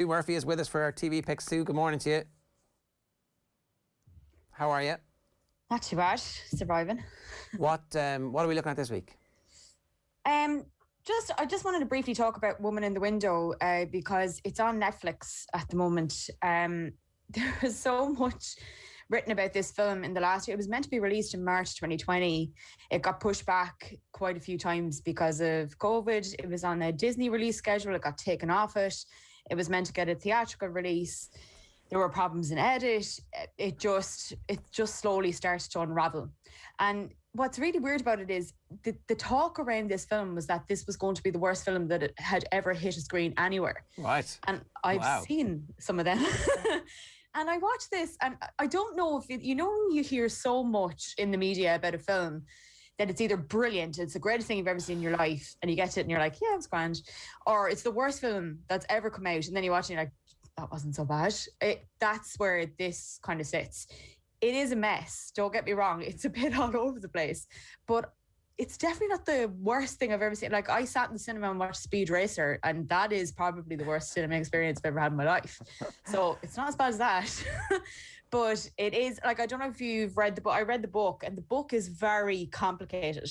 Sue Murphy is with us for our TV picks. Sue, good morning to you. How are you? Not too bad, surviving. What are we looking at this week? I just wanted to briefly talk about Woman in the Window because it's on Netflix at the moment. There was so much written about this film in the last year. It was meant to be released in March 2020. It got pushed back quite a few times because of COVID. It was on a Disney release schedule. It got taken off it. It was meant to get a theatrical release. There were problems in edit. It just slowly started to unravel. And what's really weird about it is the talk around this film was that this was going to be the worst film that it had ever hit a screen anywhere. Right. And I've seen some of them. And I watched this, and I don't know if you hear so much in the media about a film that it's either brilliant, it's the greatest thing you've ever seen in your life, and you get to it and you're like, yeah, it's grand, or it's the worst film that's ever come out, and then you watch it and you're like, that wasn't so bad. That's where this kind of sits. It is a mess, don't get me wrong. It's a bit all over the place, but it's definitely not the worst thing I've ever seen. Like, I sat in the cinema and watched Speed Racer, and that is probably the worst cinema experience I've ever had in my life. So it's not as bad as that. But it is, like, I don't know if you've read the book. I read the book, and the book is very complicated.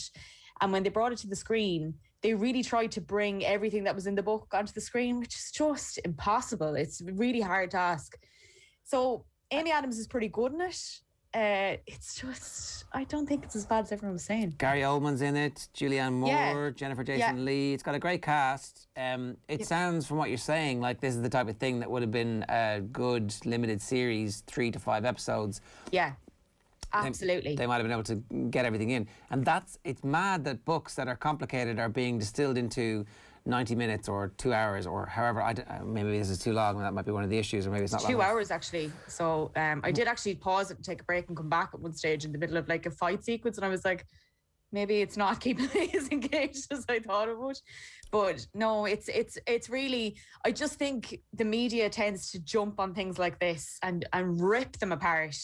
And when they brought it to the screen, they really tried to bring everything that was in the book onto the screen, which is just impossible. It's a really hard task. So Amy Adams is pretty good in it. It's just, I don't think it's as bad as everyone was saying. Gary Oldman's in it, Julianne Moore, Jennifer Jason Leigh. It's got a great cast. It sounds, from what you're saying, like this is the type of thing that would have been a good limited series, 3 to 5 episodes. Yeah, absolutely. They might have been able to get everything in. And it's mad that books that are complicated are being distilled into 90 minutes or 2 hours or however. Maybe this is too long, and that might be one of the issues, or maybe it's not long 2 hours actually. So I did actually pause it and take a break and come back at one stage in the middle of like a fight sequence, and I was like, maybe it's not keeping me as engaged as I thought it would. But no, it's really, I just think the media tends to jump on things like this and rip them apart.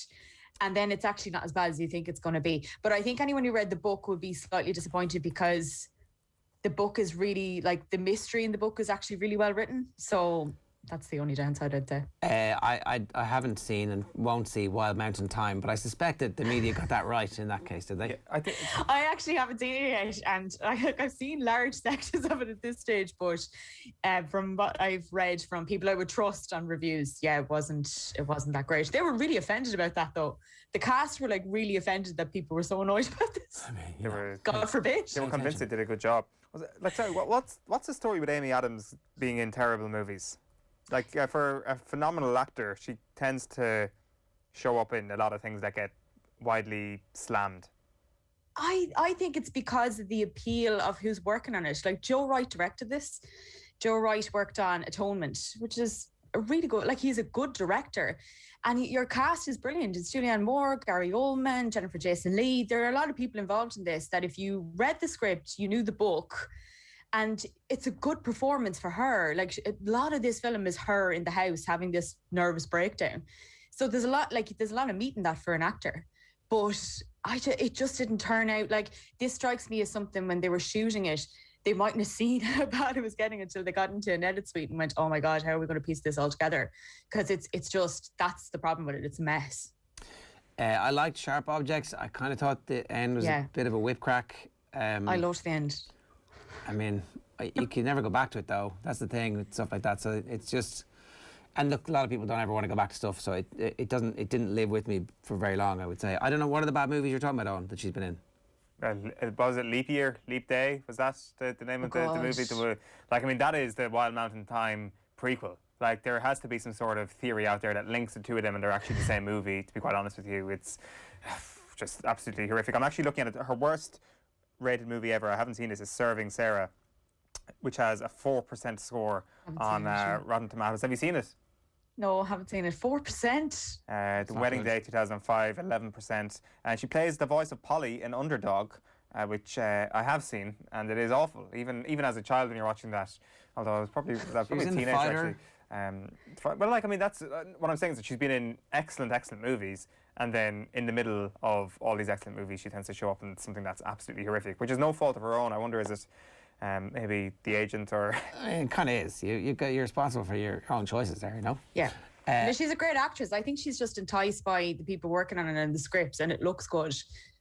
And then it's actually not as bad as you think it's going to be. But I think anyone who read the book would be slightly disappointed because the book is really, like, the mystery in the book is actually really well written. So that's the only downside I'd say. I haven't seen and won't see Wild Mountain Thyme, but I suspect that the media got that right in that case, did they? Yeah, I actually haven't seen it yet, and I've seen large sections of it at this stage, but from what I've read from people I would trust on reviews, it wasn't that great. They were really offended about that, though. The cast were, like, really offended that people were so annoyed about this. I mean, God forbid. They were convinced they did a good job. Like, sorry, what's the story with Amy Adams being in terrible movies? Like, for a phenomenal actor, she tends to show up in a lot of things that get widely slammed. I think it's because of the appeal of who's working on it. Like, Joe Wright directed this. Joe Wright worked on Atonement, which is a really good, like, he's a good director. And your cast is brilliant. It's Julianne Moore, Gary Oldman, Jennifer Jason Leigh. There are a lot of people involved in this that if you read the script, you knew the book, and it's a good performance for her. Like, a lot of this film is her in the house having this nervous breakdown. So there's a lot of meat in that for an actor. But it just didn't turn out. Like, this strikes me as something when they were shooting it, they mightn't have seen how bad it was getting until they got into an edit suite and went, oh my God, how are we going to piece this all together? Because it's just, that's the problem with it. It's a mess. I liked Sharp Objects. I kind of thought the end was a bit of a whip crack. I loved the end. I mean, you can never go back to it, though. That's the thing with stuff like that. So it's just, and look, a lot of people don't ever want to go back to stuff. So it didn't live with me for very long, I would say. I don't know, what are the bad movies you're talking about, Owen, that she's been in? Was it Leap Year, Leap Day? Was that the name of the movie? Like, I mean, that is the Wild Mountain Thyme prequel. Like, there has to be some sort of theory out there that links the two of them, and they're actually the same movie. To be quite honest with you, it's just absolutely horrific. I'm actually looking at it. Her worst rated movie ever, I haven't seen this, is Serving Sarah, which has a 4% score on Rotten Tomatoes. Have you seen it? No, I haven't seen it. 4%? The Wedding Day 2005, 11%. And she plays the voice of Polly, an underdog, which I have seen, and it is awful. Even as a child when you're watching that, although I was probably a teenager actually. Well, like, I mean, that's what I'm saying is that she's been in excellent movies, and then in the middle of all these excellent movies, she tends to show up in something that's absolutely horrific, which is no fault of her own. I wonder, is it maybe the agent or... I mean, it kind of is. You're responsible for your own choices there, you know? Yeah. But she's a great actress. I think she's just enticed by the people working on it and the scripts, and it looks good.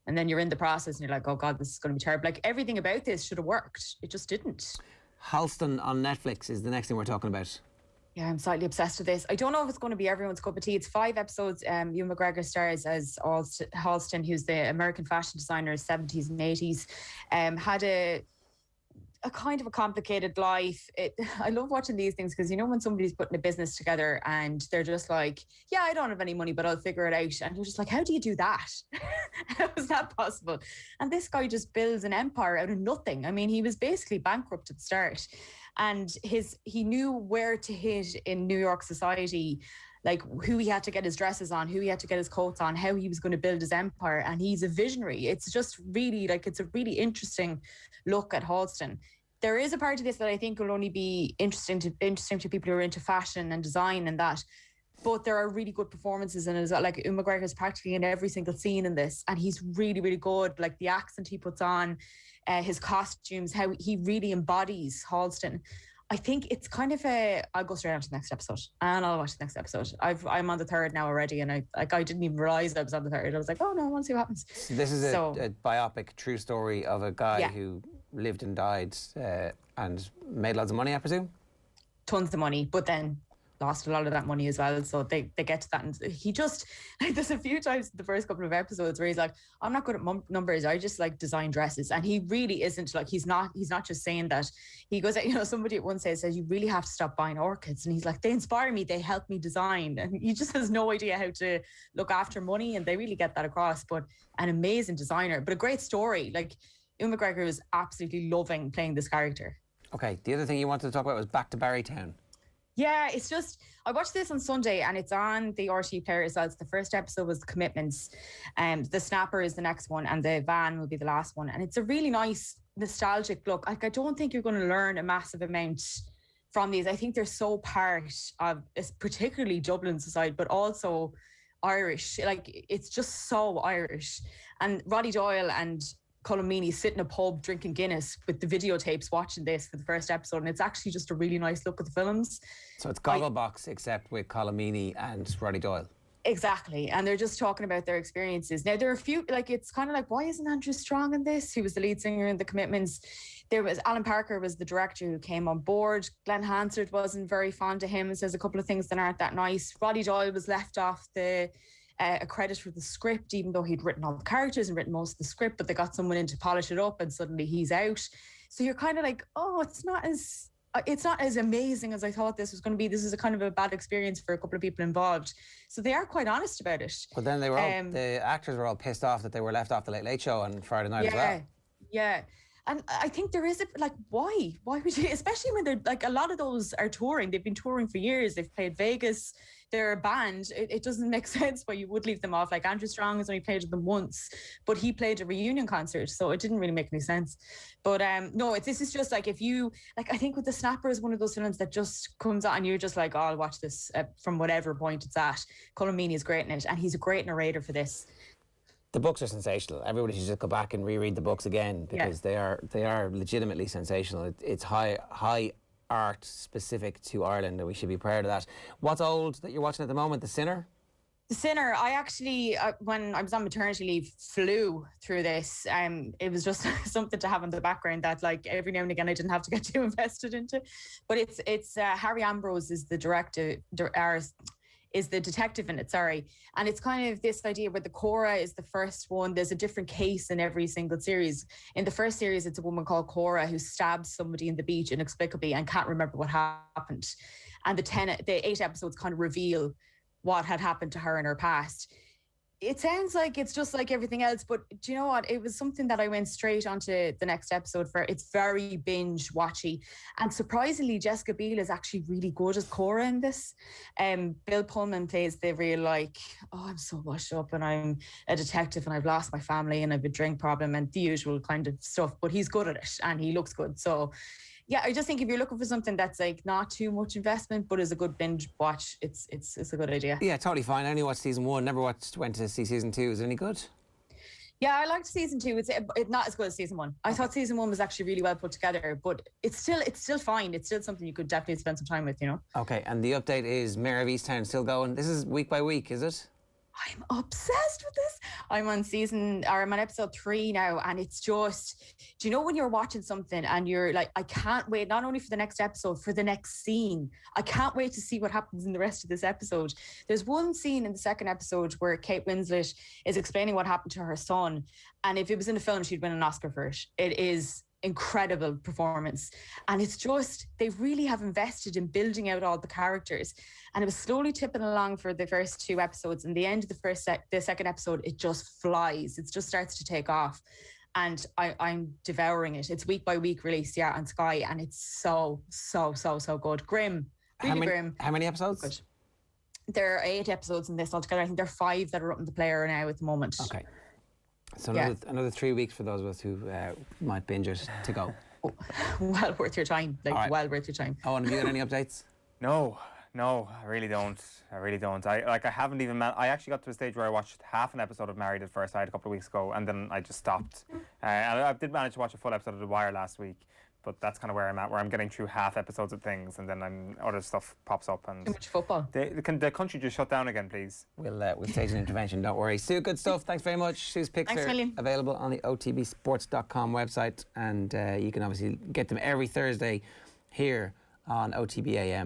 And then you're in the process and you're like, oh God, this is going to be terrible. Like, everything about this should have worked. It just didn't. Halston on Netflix is the next thing we're talking about. Yeah, I'm slightly obsessed with this. I don't know if it's going to be everyone's cup of tea. It's 5 episodes. Ewan McGregor stars as Halston, who's the American fashion designer, 70s and 80s. Had a kind of a complicated life. I love watching these things because, you know, when somebody's putting a business together and they're just like, yeah, I don't have any money, but I'll figure it out. And you're just like, how do you do that? How is that possible? And this guy just builds an empire out of nothing. I mean, he was basically bankrupt at the start. And he knew where to hit in New York society, like who he had to get his dresses on, who he had to get his coats on, how he was going to build his empire. And he's a visionary. It's just really it's a really interesting look at Halston. There is a part of this that I think will only be interesting to people who are into fashion and design and that. But there are really good performances in it as well. Like, Ewan McGregor is practically in every single scene in this, and he's really, really good. Like, the accent he puts on, his costumes, how he really embodies Halston. I think it's kind of I'll go straight on to the next episode, and I'll watch the next episode. I'm on the 3rd now already, and I didn't even realise I was on the 3rd. I was like, oh no, I want to see what happens. So this is a biopic, true story of a guy who lived and died and made lots of money, I presume? Tons of money, but then lost a lot of that money as well. So they get to that, and he just, like, there's a few times in the first couple of episodes where he's like, I'm not good at numbers, I just like design dresses. And he really isn't. Like, he's not just saying that. He goes, you know, somebody at one stage says, you really have to stop buying orchids, and he's like, they inspire me, they help me design. And he just has no idea how to look after money, and they really get that across. But an amazing designer, but a great story. Like, Ewan McGregor was absolutely loving playing this character. Okay, the other thing you wanted to talk about was Back to Barrytown. Yeah, it's just, I watched this on Sunday and it's on the RTE player as well. The first episode was The Commitments, and The Snapper is the next one, and The Van will be the last one. And it's a really nice, nostalgic look. Like, I don't think you're going to learn a massive amount from these. I think they're so part of, particularly Dublin society, but also Irish. Like, it's just so Irish. And Roddy Doyle and Colm Meaney sit in a pub drinking Guinness with the videotapes watching this for the first episode, and it's actually just a really nice look at the films. So it's Gogglebox except with Colm Meaney and Roddy Doyle. Exactly, and they're just talking about their experiences. Now, there are a few, like, it's kind of like, why isn't Andrew Strong in this? Who was the lead singer in The Commitments? There was Alan Parker was the director who came on board. Glenn Hansard wasn't very fond of him and says a couple of things that aren't that nice. Roddy Doyle was left off a credit for the script, even though he'd written all the characters and written most of the script, but they got someone in to polish it up and suddenly he's out. So you're kind of like, oh, it's not as amazing as I thought this was going to be. This is a kind of a bad experience for a couple of people involved. So they are quite honest about it. But then they were the actors were all pissed off that they were left off the Late Late Show on Friday night as well. Yeah. And I think there is why would you, especially when they're like, a lot of those are touring. They've been touring for years. They've played Vegas. They're a band. It doesn't make sense why you would leave them off. Like, Andrew Strong has only played with them once, but he played a reunion concert, so it didn't really make any sense. But no, this is just like, if you like, I think with The Snapper is one of those films that just comes out and you're just like, oh, I'll watch this from whatever point it's at. Colm Meaney is great in it, and he's a great narrator for this. The books are sensational. Everybody should just go back and reread the books again, because they are legitimately sensational. It's high art specific to Ireland, and we should be proud of that. What's old that you're watching at the moment? The Sinner? The Sinner, I actually, when I was on maternity leave, flew through this. It was just something to have in the background that, like, every now and again I didn't have to get too invested into. But it's Harry Ambrose is the director, is the detective in it, and it's kind of this idea where the Cora is the first one. There's a different case in every single series. In the first series, it's a woman called Cora who stabs somebody in the beach inexplicably and can't remember what happened, and the 8 episodes kind of reveal what had happened to her in her past. It sounds like it's just like everything else, but do you know what? It was something that I went straight onto the next episode for. It's very binge-watchy. And surprisingly, Jessica Biel is actually really good as Cora in this. Bill Pullman plays the real, like, oh, I'm so washed up and I'm a detective and I've lost my family and I've a drink problem and the usual kind of stuff, but he's good at it and he looks good. So yeah, I just think if you're looking for something that's like not too much investment but is a good binge watch, it's a good idea. Yeah, totally fine. I only watched season 1, never went to see season 2. Is it any good? Yeah, I liked season 2. It's not as good as season 1. I thought season 1 was actually really well put together, but it's still fine. It's still something you could definitely spend some time with, you know. Okay, and the update is Mare of Easttown still going. This is week by week, is it? I'm obsessed with this. I'm on episode 3 now, and it's just, do you know when you're watching something and you're like, I can't wait, not only for the next episode, for the next scene. I can't wait to see what happens in the rest of this episode. There's one scene in the second episode where Kate Winslet is explaining what happened to her son, and if it was in a film, she'd win an Oscar for it. It is incredible performance, and it's just, they really have invested in building out all the characters, and it was slowly tipping along for the first 2 episodes, and the end of the second episode, it just flies. It just starts to take off, and I'm devouring it. It's week by week release, on Sky, and it's so good. Grim, really grim. How many episodes? Good. There are 8 episodes in this altogether. I think there are 5 that are up in the player now at the moment. Okay. So another 3 weeks for those of us who might binge it to go. Well worth your time. Well worth your time. Oh, and have you got any updates? No, I really don't. I haven't even. I actually got to a stage where I watched half an episode of Married at First Sight a couple of weeks ago, and then I just stopped. And I did manage to watch a full episode of The Wire last week, but that's kind of where I'm at, where I'm getting through half episodes of things, and then other stuff pops up. And too much football. The country just shut down again, please. We'll stage an intervention, don't worry. Sue, good stuff. Thanks very much. Sue's picks are available on the otbsports.com website, and you can obviously get them every Thursday here on OTB AM.